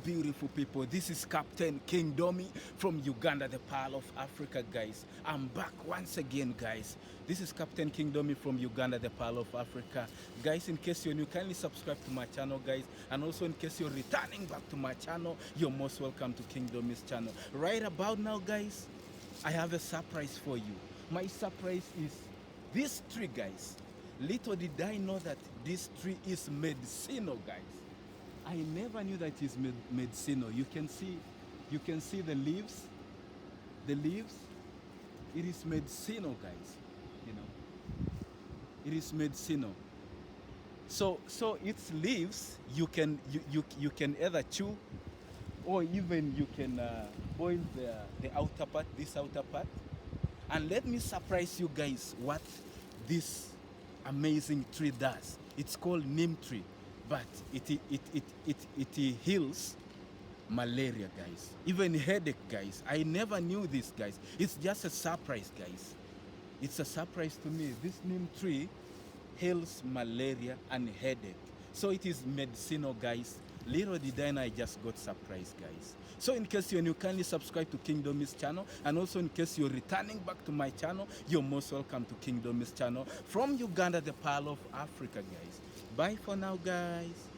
beautiful people. This is Captain King Domi from Uganda, the Pearl of Africa, guys. I'm back once again, guys. This is Captain King Domi from Uganda, the Pearl of Africa. Guys, in case you're new, kindly subscribe to my channel, guys. And also in case you're returning back to my channel, you're most welcome to King Domi's channel. Right about now, guys, I have a surprise for you. My surprise is this tree, guys. Little did I know that this tree is medicinal, guys. I never knew that it's medicinal. You can see the leaves. The leaves. It is medicinal, guys. You know, it is medicinal. So its leaves you can either chew, or even you can boil the outer part, this outer part. And let me surprise you guys what this amazing tree does. It's called neem tree, but it heals malaria, guys. Even headache, guys. I never knew this, guys. It's just a surprise, guys. It's a surprise to me. This neem tree heals malaria and headache. So it is medicinal, guys. Little did I know, I just got surprised, guys. So in case you're new, kindly subscribe to King Domi's channel. And also in case you're returning back to my channel, you're most welcome to King Domi's channel from Uganda, the Pearl of Africa, guys. Bye for now, guys.